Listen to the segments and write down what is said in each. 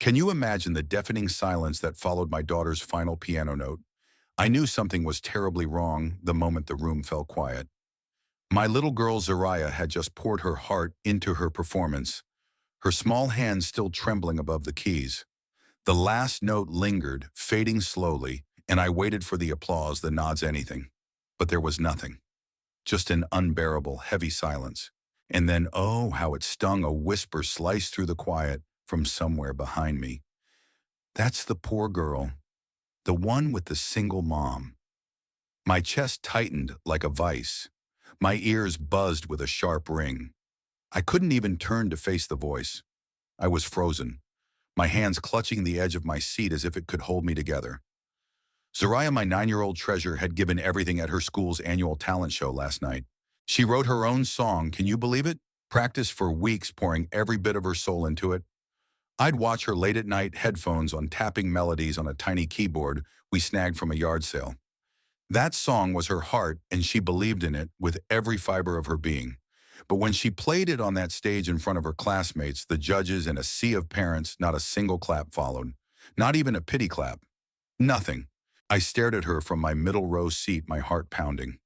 Can you imagine the deafening silence that followed my daughter's final piano note? I knew something was terribly wrong the moment the room fell quiet. My little girl Zariah had just poured her heart into her performance, her small hands still trembling above the keys. The last note lingered, fading slowly, and I waited for the applause, the nods, anything. But there was nothing, just an unbearable, heavy silence. And then, oh, how it stung, a whisper sliced through the quiet from somewhere behind me. That's the poor girl, the one with the single mom. My chest tightened like a vice. My ears buzzed with a sharp ring. I couldn't even turn to face the voice. I was frozen, my hands clutching the edge of my seat as if it could hold me together. Zariah, my 9-year-old treasure, had given everything at her school's annual talent show last night. She wrote her own song, can you believe it? Practiced for weeks, pouring every bit of her soul into it. I'd watch her late at night, headphones on, tapping melodies on a tiny keyboard we snagged from a yard sale. That song was her heart, and she believed in it with every fiber of her being. But when she played it on that stage in front of her classmates, the judges, and a sea of parents, not a single clap followed. Not even a pity clap. Nothing. I stared at her from my middle row seat, my heart pounding.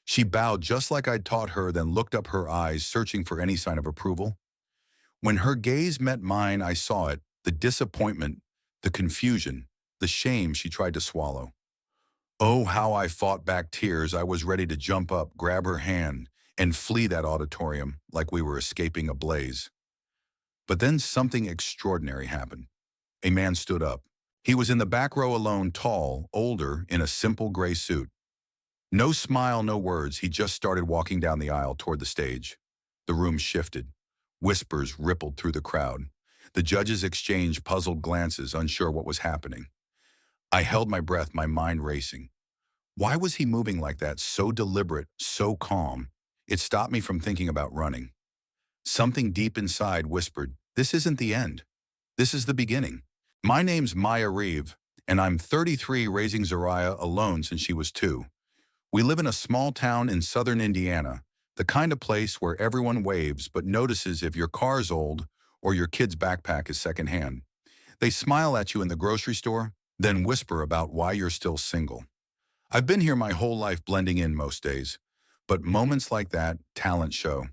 She bowed just like I'd taught her, then looked up, her eyes searching for any sign of approval. When her gaze met mine, I saw it, the disappointment, the confusion, the shame she tried to swallow. Oh, how I fought back tears. I was ready to jump up, grab her hand, and flee that auditorium like we were escaping a blaze. But then something extraordinary happened. A man stood up. He was in the back row alone, tall, older, in a simple gray suit. No smile, no words. He just started walking down the aisle toward the stage. The room shifted. Whispers rippled through the crowd. The judges exchanged puzzled glances, unsure what was happening. I held my breath, my mind racing. Why was he moving like that, so deliberate, so calm? It stopped me from thinking about running. Something deep inside whispered, this isn't the end. This is the beginning. My name's Maya Reeve, and I'm 33, raising Zariah alone since she was 2. We live in a small town in southern Indiana, the kind of place where everyone waves but notices if your car's old or your kid's backpack is secondhand. They smile at you in the grocery store, then whisper about why you're still single. I've been here my whole life, blending in most days, but moments like that, talent show,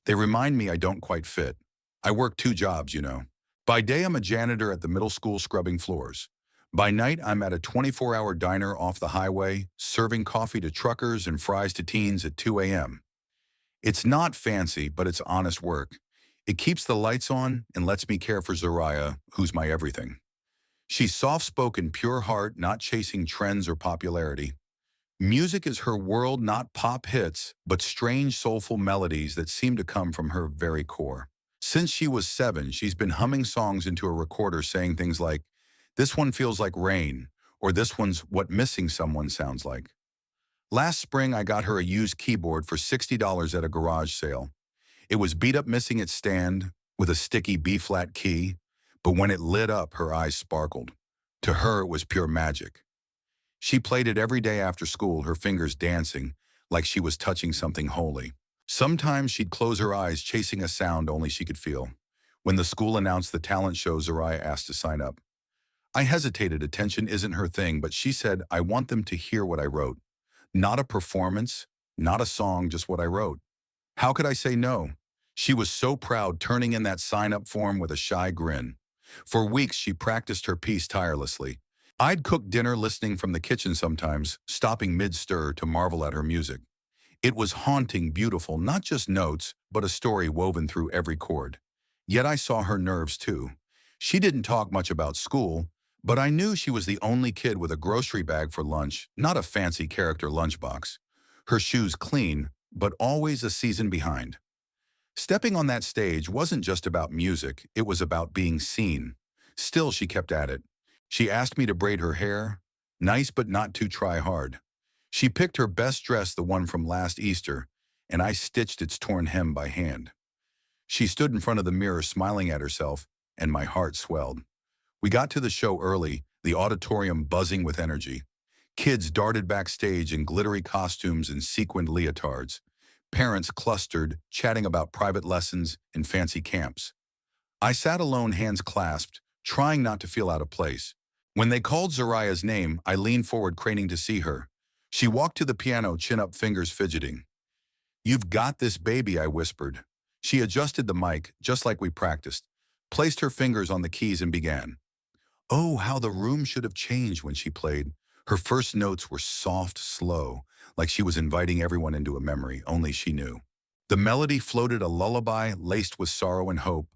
they remind me I don't quite fit. I work 2 jobs, you know. By day, I'm a janitor at the middle school scrubbing floors. By night, I'm at a 24-hour diner off the highway, serving coffee to truckers and fries to teens at 2 a.m. It's not fancy, but it's honest work. It keeps the lights on and lets me care for Zariah, who's my everything. She's soft-spoken, pure heart, not chasing trends or popularity. Music is her world, not pop hits, but strange, soulful melodies that seem to come from her very core. Since she was 7, she's been humming songs into a recorder, saying things like, this one feels like rain, or this one's what missing someone sounds like. Last spring, I got her a used keyboard for $60 at a garage sale. It was beat up, missing its stand, with a sticky B-flat key, but when it lit up, her eyes sparkled. To her, it was pure magic. She played it every day after school, her fingers dancing like she was touching something holy. Sometimes she'd close her eyes, chasing a sound only she could feel. When the school announced the talent show, Zariah asked to sign up. I hesitated. Attention isn't her thing, but she said, I want them to hear what I wrote. Not a performance, not a song, just what I wrote. How could I say no? She was so proud, turning in that sign-up form with a shy grin. For weeks, she practiced her piece tirelessly. I'd cook dinner, listening from the kitchen sometimes, stopping mid-stir to marvel at her music. It was haunting, beautiful, not just notes, but a story woven through every chord. Yet I saw her nerves too. She didn't talk much about school, but I knew she was the only kid with a grocery bag for lunch, not a fancy character lunchbox. Her shoes clean, but always a season behind. Stepping on that stage wasn't just about music, it was about being seen. Still, she kept at it. She asked me to braid her hair, nice but not too try hard. She picked her best dress, the one from last Easter, and I stitched its torn hem by hand. She stood in front of the mirror smiling at herself, and my heart swelled. We got to the show early, the auditorium buzzing with energy. Kids darted backstage in glittery costumes and sequined leotards. Parents clustered, chatting about private lessons and fancy camps. I sat alone, hands clasped, trying not to feel out of place. When they called Zariah's name, I leaned forward, craning to see her. She walked to the piano, chin up, fingers fidgeting. "You've got this, baby," I whispered. She adjusted the mic, just like we practiced, placed her fingers on the keys and began. Oh, how the room should have changed when she played. Her first notes were soft, slow, like she was inviting everyone into a memory only she knew. The melody floated, a lullaby laced with sorrow and hope.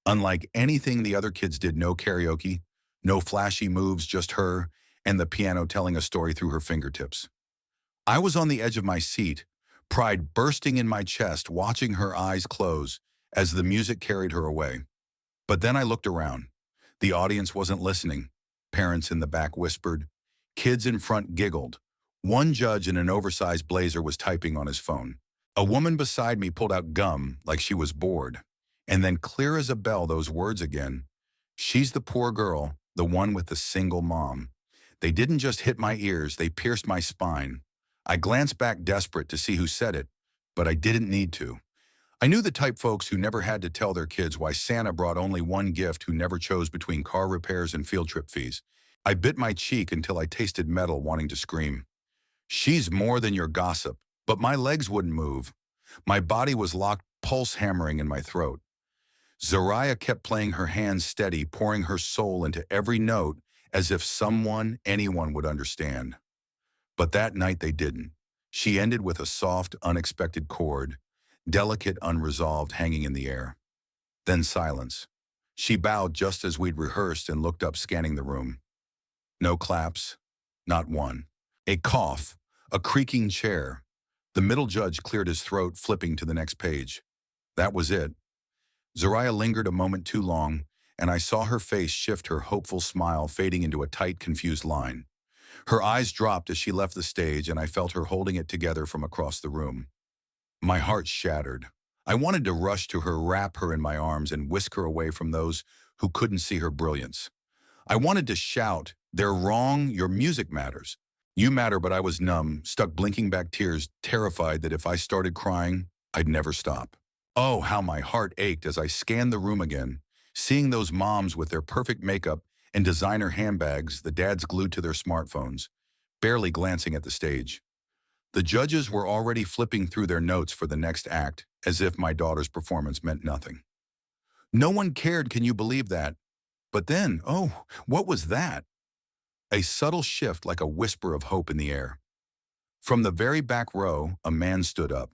Unlike anything the other kids did, no karaoke, no flashy moves, just her and the piano telling a story through her fingertips. I was on the edge of my seat, pride bursting in my chest, watching her eyes close as the music carried her away. But then I looked around. The audience wasn't listening. Parents in the back whispered. Kids in front giggled. One judge in an oversized blazer was typing on his phone. A woman beside me pulled out gum like she was bored. And then, clear as a bell, those words again. She's the poor girl, the one with the single mom. They didn't just hit my ears, they pierced my spine. I glanced back, desperate to see who said it, but I didn't need to. I knew the type folks who never had to tell their kids why Santa brought only one gift, who never chose between car repairs and field trip fees. I bit my cheek until I tasted metal, wanting to scream. She's more than your gossip, but my legs wouldn't move. My body was locked, pulse hammering in my throat. Zariah kept playing, her hands steady, pouring her soul into every note as if someone, anyone would understand. But that night they didn't. She ended with a soft, unexpected chord, delicate, unresolved, hanging in the air. Then silence. She bowed just as we'd rehearsed and looked up, scanning the room. No claps, not one. A cough, a creaking chair. The middle judge cleared his throat, flipping to the next page. That was it. Zariah lingered a moment too long, and I saw her face shift, her hopeful smile fading into a tight, confused line. Her eyes dropped as she left the stage, and I felt her holding it together from across the room. My heart shattered. I wanted to rush to her, wrap her in my arms, and whisk her away from those who couldn't see her brilliance. I wanted to shout, "They're wrong, your music matters. You matter," but I was numb, stuck blinking back tears, terrified that if I started crying, I'd never stop. Oh, how my heart ached as I scanned the room again, seeing those moms with their perfect makeup and designer handbags, the dads glued to their smartphones, barely glancing at the stage. The judges were already flipping through their notes for the next act, as if my daughter's performance meant nothing. No one cared, can you believe that? But then, oh, what was that? A subtle shift, like a whisper of hope in the air. From the very back row, a man stood up.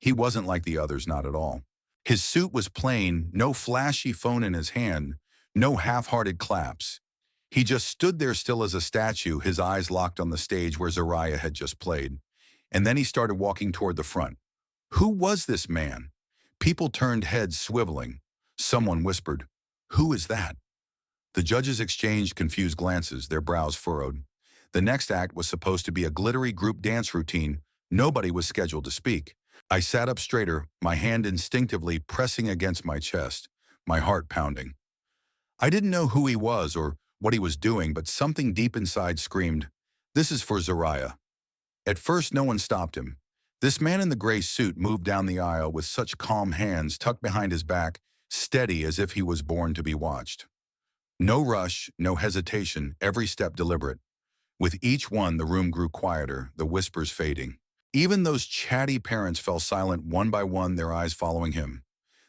He wasn't like the others, not at all. His suit was plain, no flashy phone in his hand, no half-hearted claps. He just stood there, still as a statue, his eyes locked on the stage where Zariah had just played. And then he started walking toward the front. Who was this man? People turned heads, swiveling. Someone whispered, "Who is that?" The judges exchanged confused glances, their brows furrowed. The next act was supposed to be a glittery group dance routine. Nobody was scheduled to speak. I sat up straighter, my hand instinctively pressing against my chest, my heart pounding. I didn't know who he was or what he was doing, but something deep inside screamed, "This is for Zariah." At first, no one stopped him. This man in the gray suit moved down the aisle with such calm hands tucked behind his back, steady as if he was born to be watched. No rush, no hesitation, every step deliberate. With each one, the room grew quieter, the whispers fading. Even those chatty parents fell silent one by one, their eyes following him.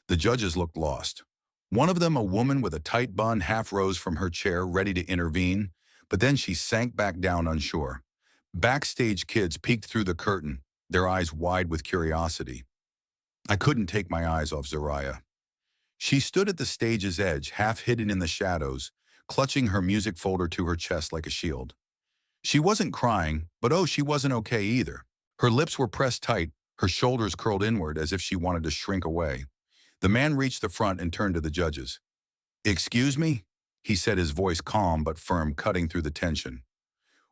The judges looked lost. One of them, a woman with a tight bun, half rose from her chair, ready to intervene, but then she sank back down, unsure. Backstage kids peeked through the curtain, their eyes wide with curiosity. I couldn't take my eyes off Zariah. She stood at the stage's edge, half hidden in the shadows, clutching her music folder to her chest like a shield. She wasn't crying, but oh, she wasn't okay either. Her lips were pressed tight, her shoulders curled inward as if she wanted to shrink away. The man reached the front and turned to the judges. "Excuse me?" he said, his voice calm but firm, cutting through the tension.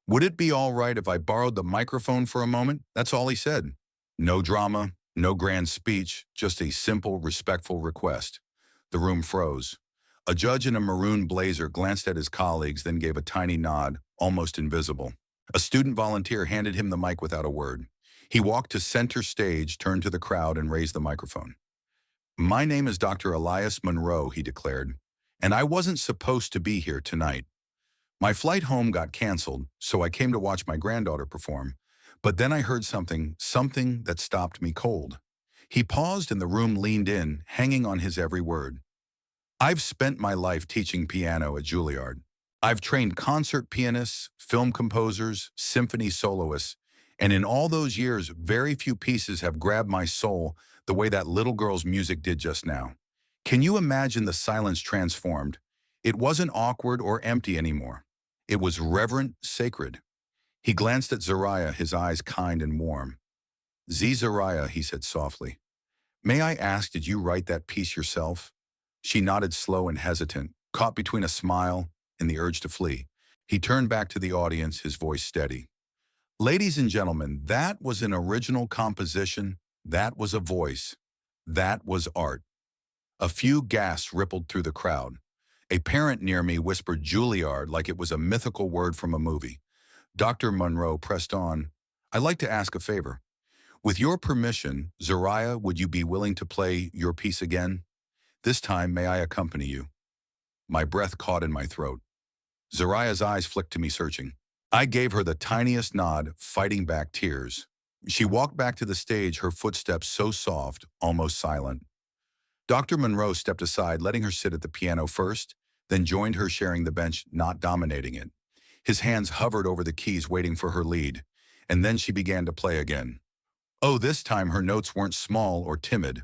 "Would it be all right if I borrowed the microphone for a moment?" That's all he said. No drama, no grand speech, just a simple, respectful request. The room froze. A judge in a maroon blazer glanced at his colleagues, then gave a tiny nod, almost invisible. A student volunteer handed him the mic without a word. He walked to center stage, turned to the crowd, and raised the microphone. "My name is Dr. Elias Monroe," he declared, And I wasn't supposed to be here tonight. My flight home got canceled, so I came to watch my granddaughter perform. But then I heard something that stopped me cold. He paused and the room leaned in, hanging on his every word. I've spent my life teaching piano at Juilliard. I've trained concert pianists, film composers, symphony soloists, and in all those years, very few pieces have grabbed my soul the way that little girl's music did just now. Can you imagine the silence transformed? It wasn't awkward or empty anymore. It was reverent, sacred. He glanced at Zariah, his eyes kind and warm. Zariah, he said softly. May I ask, did you write that piece yourself? She nodded, slow and hesitant, caught between a smile and the urge to flee. He turned back to the audience, his voice steady. Ladies and gentlemen, that was an original composition. That was a voice. That was art. A few gasps rippled through the crowd. A parent near me whispered Juilliard like it was a mythical word from a movie. Dr. Monroe pressed on. I'd like to ask a favor. With your permission, Zariah, would you be willing to play your piece again? This time, may I accompany you? My breath caught in my throat. Zariah's eyes flicked to me, searching. I gave her the tiniest nod, fighting back tears. She walked back to the stage, her footsteps so soft, almost silent. Dr. Monroe stepped aside, letting her sit at the piano first, then joined her, sharing the bench, not dominating it. His hands hovered over the keys, waiting for her lead, and then she began to play again. Oh, this time her notes weren't small or timid.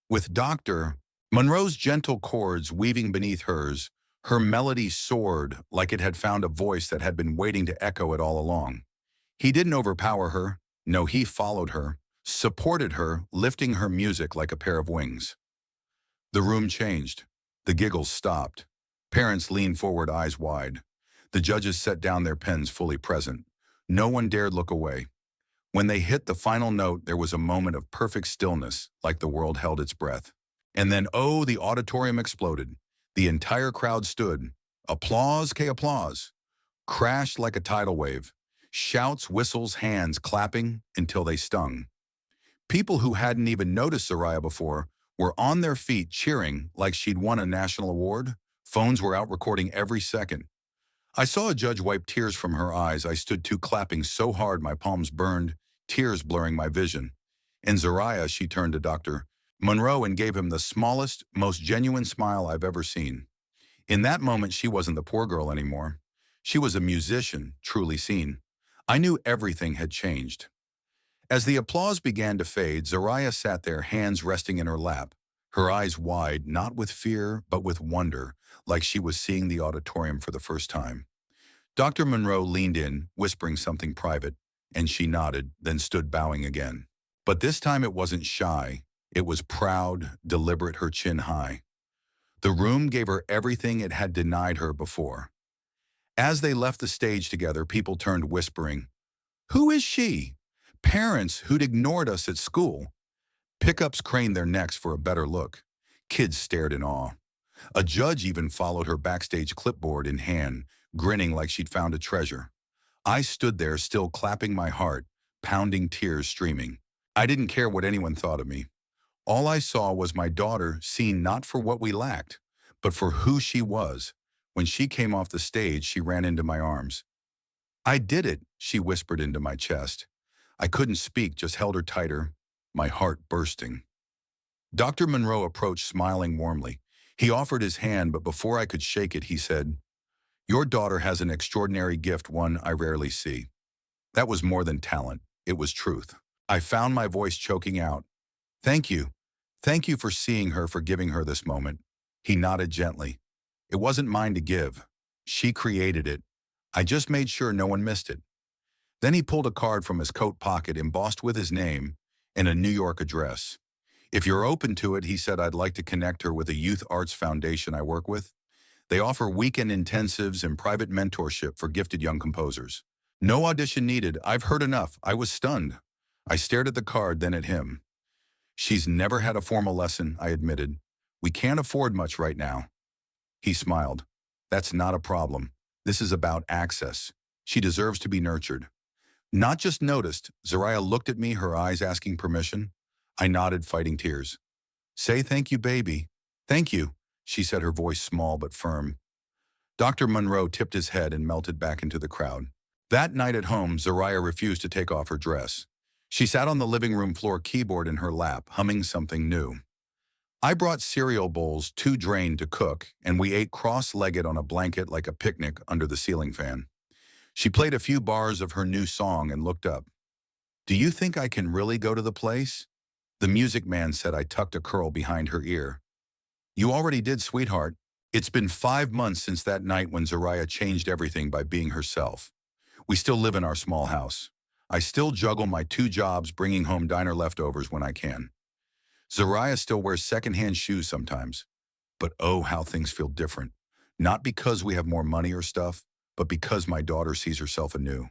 With Dr. Monroe's gentle chords weaving beneath hers, her melody soared like it had found a voice that had been waiting to echo it all along. He didn't overpower her. No, he followed her, supported her, lifting her music like a pair of wings. The room changed. The giggles stopped. Parents leaned forward, eyes wide. The judges set down their pens, fully present. No one dared look away. When they hit the final note, there was a moment of perfect stillness, like the world held its breath. And then, oh, the auditorium exploded. The entire crowd stood. Applause, applause. Crashed like a tidal wave. Shouts, whistles, hands clapping until they stung. People who hadn't even noticed Zariah before were on their feet cheering like she'd won a national award. Phones were out recording every second. I saw a judge wipe tears from her eyes. I stood too, clapping so hard my palms burned, tears blurring my vision. And Zariah, she turned to Dr. Monroe and gave him the smallest, most genuine smile I've ever seen. In that moment, she wasn't the poor girl anymore. She was a musician, truly seen. I knew everything had changed. As the applause began to fade, Zariah sat there, hands resting in her lap, her eyes wide, not with fear, but with wonder, like she was seeing the auditorium for the first time. Dr. Monroe leaned in, whispering something private, and she nodded, then stood bowing again. But this time it wasn't shy. It was proud, deliberate, her chin high. The room gave her everything it had denied her before. As they left the stage together, people turned, whispering, "Who is she?" Parents who'd ignored us at school. Pickups craned their necks for a better look. Kids stared in awe. A judge even followed her backstage, clipboard in hand, grinning like she'd found a treasure. I stood there, still clapping, my heart pounding, tears streaming. I didn't care what anyone thought of me. All I saw was my daughter, seen not for what we lacked, but for who she was. When she came off the stage, she ran into my arms. I did it, she whispered into my chest. I couldn't speak, just held her tighter, my heart bursting. Dr. Monroe approached, smiling warmly. He offered his hand, but before I could shake it, he said, "Your daughter has an extraordinary gift, one I rarely see." That was more than talent. It was truth. I found my voice choking out. "Thank you. Thank you for seeing her, for giving her this moment." He nodded gently. "It wasn't mine to give. She created it. I just made sure no one missed it." Then he pulled a card from his coat pocket, embossed with his name and a New York address. "If you're open to it," he said, "I'd like to connect her with a youth arts foundation I work with. They offer weekend intensives and private mentorship for gifted young composers. No audition needed. I've heard enough." I was stunned. I stared at the card, then at him. "She's never had a formal lesson," I admitted. "We can't afford much right now." He smiled. "That's not a problem. This is about access. She deserves to be nurtured." Not just noticed. Zariah looked at me, her eyes asking permission. I nodded, fighting tears. "Say thank you, baby. Thank you." she said, her voice small but firm. Dr. Monroe tipped his head and melted back into the crowd. That night at home, Zariah refused to take off her dress. She sat on the living room floor, keyboard in her lap, humming something new. I brought cereal bowls, too drained to cook, and we ate cross-legged on a blanket like a picnic under the ceiling fan. She played a few bars of her new song and looked up. "Do you think I can really go to the place?" The music man said. I tucked a curl behind her ear. "You already did, sweetheart." It's been 5 months since that night when Zariah changed everything by being herself. We still live in our small house. I still juggle my 2 jobs, bringing home diner leftovers when I can. Zariah still wears secondhand shoes sometimes. But oh, how things feel different. Not because we have more money or stuff, but because my daughter sees herself anew.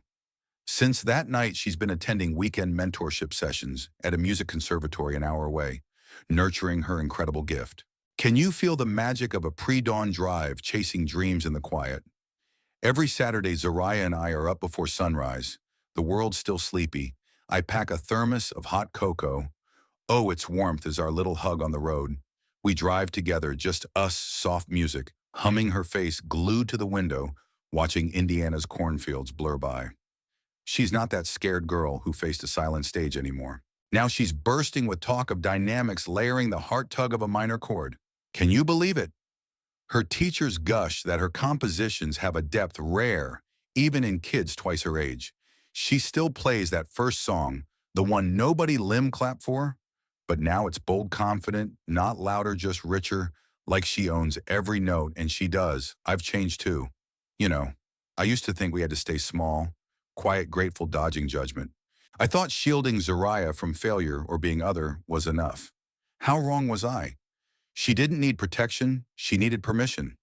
Since that night, she's been attending weekend mentorship sessions at a music conservatory an hour away, nurturing her incredible gift. Can you feel the magic of a pre-dawn drive, chasing dreams in the quiet? Every Saturday, Zariah and I are up before sunrise. The world's still sleepy. I pack a thermos of hot cocoa. Oh, its warmth is our little hug on the road. We drive together, just us, soft music, humming, her face glued to the window, watching Indiana's cornfields blur by. She's not that scared girl who faced a silent stage anymore. Now she's bursting with talk of dynamics, layering the heart tug of a minor chord. Can you believe it? Her teachers gush that her compositions have a depth rare, even in kids twice her age. She still plays that first song, the one nobody limb clapped for, but now it's bold, confident, not louder, just richer, like she owns every note, and she does. I've changed too. You know, I used to think we had to stay small, quiet, grateful, dodging judgment. I thought shielding Zariah from failure or being other was enough. How wrong was I? She didn't need protection, she needed permission.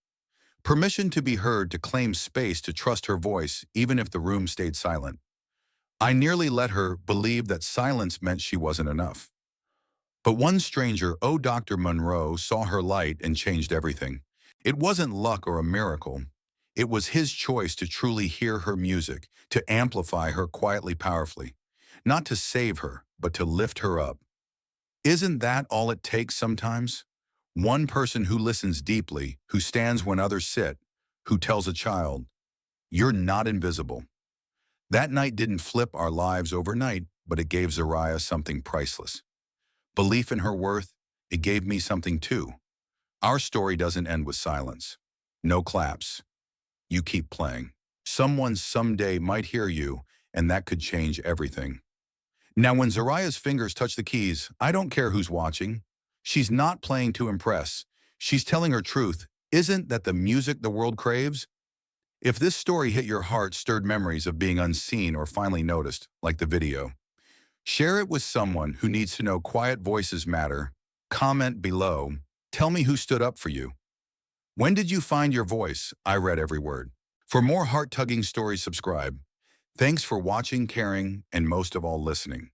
Permission to be heard, to claim space, to trust her voice, even if the room stayed silent. I nearly let her believe that silence meant she wasn't enough. But one stranger, Dr. Monroe, saw her light and changed everything. It wasn't luck or a miracle. It was his choice to truly hear her music, to amplify her quietly, powerfully. Not to save her, but to lift her up. Isn't that all it takes sometimes? One person who listens deeply, who stands when others sit, who tells a child, "You're not invisible." That night didn't flip our lives overnight, but it gave Zariah something priceless. Belief in her worth. It gave me something too. Our story doesn't end with silence. No claps. You keep playing. Someone someday might hear you, and that could change everything. Now, when Zariah's fingers touch the keys, I don't care who's watching. She's not playing to impress. She's telling her truth. Isn't that the music the world craves? If this story hit your heart, stirred memories of being unseen or finally noticed, like the video, share it with someone who needs to know quiet voices matter. Comment below. Tell me who stood up for you. When did you find your voice? I read every word. For more heart-tugging stories, subscribe. Thanks for watching, caring, and most of all, listening.